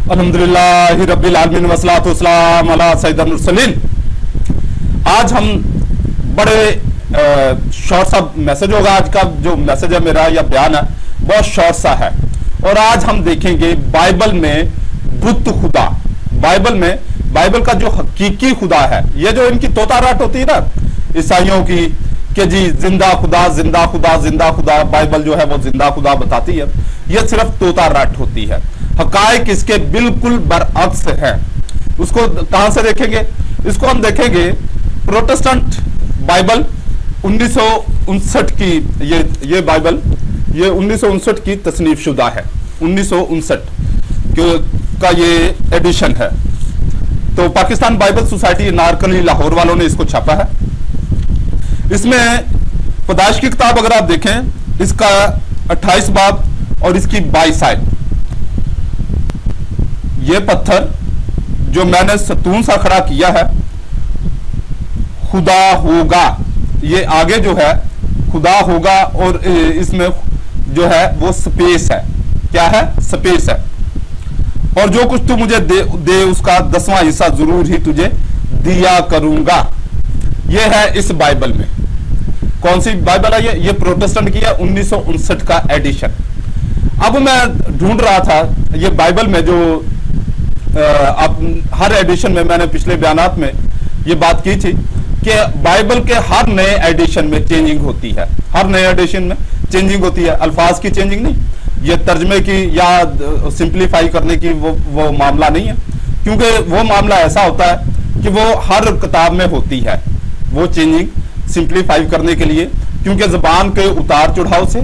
अल्हम्दुलिल्लाह रब्बिल आलमीन वस्सलातु वस्सलाम अला सय्यिदिल मुरसलीन। आज हम बड़े शॉर्ट सा मैसेज होगा। आज का जो मैसेज है मेरा या बयान है बहुत शॉर्ट सा है और आज हम देखेंगे बाइबल में बुत खुदा, बाइबल का जो हकीकी खुदा है। ये जो इनकी तोताराट होती है ना ईसाइयों की कि जी जिंदा खुदा जिंदा खुदा जिंदा खुदा, बाइबल जो है वो जिंदा खुदा बताती है, ये सिर्फ तोताराट होती है। हकायक इसके बिल्कुल बरअक्स है। उसको कहां से देखेंगे? इसको हम देखेंगे प्रोटेस्टेंट बाइबल 1959 की। ये बाइबल ये 1959 की तसनीफ शुदा है, 1959 का ये एडिशन है। तो पाकिस्तान बाइबल सोसाइटी नारकली लाहौर वालों ने इसको छापा है। इसमें पैदाइश की किताब अगर आप देखें, इसका 28 बाब और इसकी 22 आयत। ये पत्थर जो मैंने सतून सा खड़ा किया है, खुदा होगा। ये आगे जो है खुदा होगा और इसमें जो है वो स्पेस है। क्या है? स्पेस है। और जो कुछ तू मुझे दे उसका 10वां हिस्सा जरूर ही तुझे दिया करूंगा। ये है इस बाइबल में। कौन सी बाइबल है ये प्रोटेस्टेंट की है, 1959 का एडिशन। अब मैं ढूंढ रहा था ये बाइबल में जो अब हर एडिशन में मैंने पिछले बयानात में ये बात की थी कि बाइबल के हर नए एडिशन में चेंजिंग होती है। हर नए एडिशन में चेंजिंग होती है, अल्फाज की चेंजिंग नहीं, ये तर्जमे की या सिंप्लीफाई करने की वो मामला नहीं है। क्योंकि वो मामला ऐसा होता है कि वो हर किताब में होती है वो चेंजिंग सिंप्लीफाई करने के लिए, क्योंकि जबान के उतार चढ़ाव से,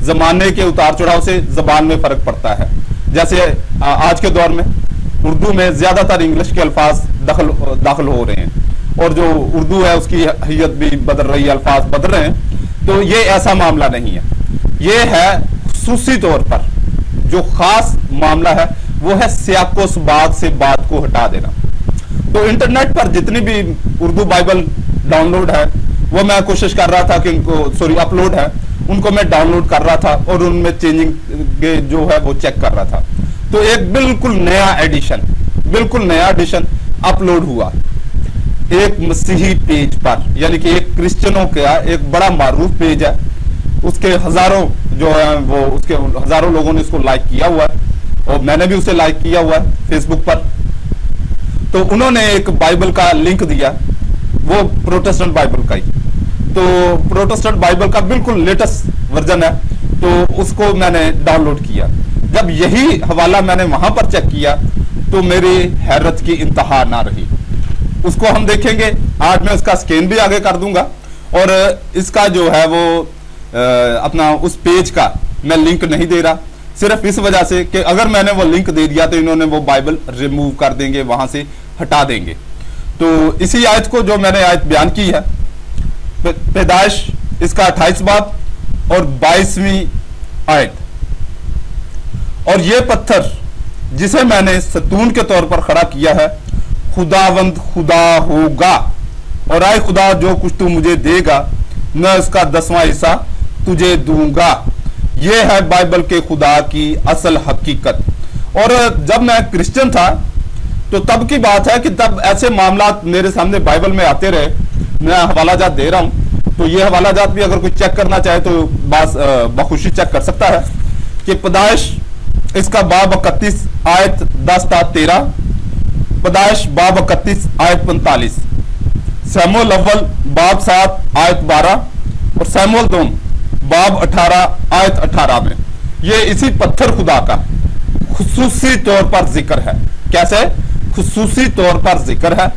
जमाने के उतार चढ़ाव से जबान में फर्क पड़ता है। जैसे आज के दौर में उर्दू में ज्यादातर इंग्लिश के अल्फाज दाखिल हो रहे हैं और जो उर्दू है उसकी हैयत भी बदल रही है, अल्फाज बदल रहे हैं। तो ये ऐसा मामला नहीं है। ये है खुसूसी तौर पर जो खास मामला है वो है सियाको सबाक से बात को हटा देना। तो इंटरनेट पर जितनी भी उर्दू बाइबल डाउनलोड है वो मैं कोशिश कर रहा था कि अपलोड है, उनको मैं डाउनलोड कर रहा था और उनमें चेंजिंग जो है वो चेक कर रहा था। तो एक बिल्कुल नया एडिशन अपलोड हुआ एक मसीही पेज पर, यानी कि एक क्रिश्चियनों का एक बड़ा मारूफ पेज है। उसके हजारों जो है वो उसके हजारों लोगों ने इसको लाइक किया हुआ है और मैंने भी उसे लाइक किया हुआ है फेसबुक पर। तो उन्होंने एक बाइबल का लिंक दिया, वो प्रोटेस्टेंट बाइबल का ही। तो प्रोटेस्टेंट बाइबल का बिल्कुल लेटेस्ट वर्जन है, तो उसको मैंने डाउनलोड किया। जब यही हवाला मैंने वहां पर चेक किया तो मेरी हैरत की इंतहा ना रही। उसको हम देखेंगे। आज मैं उसका स्कैन भी आगे कर दूंगा और इसका जो है वो अपना उस पेज का मैं लिंक नहीं दे रहा, सिर्फ इस वजह से कि अगर मैंने वो लिंक दे दिया तो इन्होंने वो बाइबल रिमूव कर देंगे, वहां से हटा देंगे। तो इसी आयत को जो मैंने आयत बयान की है, पैदाइश इसका 28 बाब और 22वीं आयत। और ये पत्थर जिसे मैंने सतून के तौर पर खड़ा किया है, खुदावंद खुदा होगा। और आए खुदा जो कुछ तू मुझे देगा मैं उसका 10वां हिस्सा तुझे दूंगा। ये है बाइबल के खुदा की असल हकीकत। और जब मैं क्रिश्चियन था तो तब की बात है कि तब ऐसे मामला मेरे सामने बाइबल में आते रहे। मैं हवाला जात दे रहा हूं, तो ये हवाला जात भी अगर कोई चेक करना चाहे तो बखुशी चेक कर सकता है कि पैदाइश इसका बाब 31 आयत 10 ता 13, पैदाइश बाब 31 आयत 45, सैमुअल अव्वल बाब 7 आयत 12 और सैमुअल दोम बाब 18 आयत 18 में ये इसी पत्थर खुदा का खुसूसी तौर पर जिक्र है। कैसे खुसूसी तौर पर जिक्र है?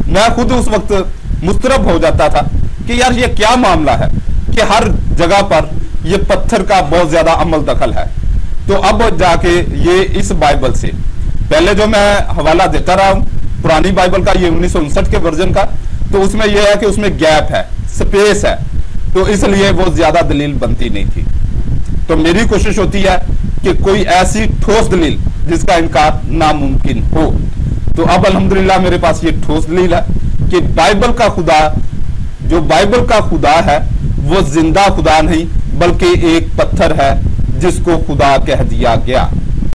मैं खुद उस वक्त मुस्तरब हो जाता था कि यार ये क्या मामला है कि हर जगह पर ये पत्थर का बहुत ज्यादा अमल दखल है। तो अब जाके ये इस बाइबल से, पहले जो मैं हवाला देता रहा हूं पुरानी बाइबल का, ये 1959 के वर्जन का, तो उसमें यह है कि उसमें गैप है, स्पेस है, तो इसलिए वो ज्यादा दलील बनती नहीं थी। तो मेरी कोशिश होती है कि कोई ऐसी ठोस दलील जिसका इनकार नामुमकिन हो। तो अब अल्हम्दुलिल्लाह मेरे पास ये ठोस दलील है कि बाइबल का खुदा, जो बाइबल का खुदा है वो जिंदा खुदा नहीं बल्कि एक पत्थर है जिसको खुदा कह दिया गया।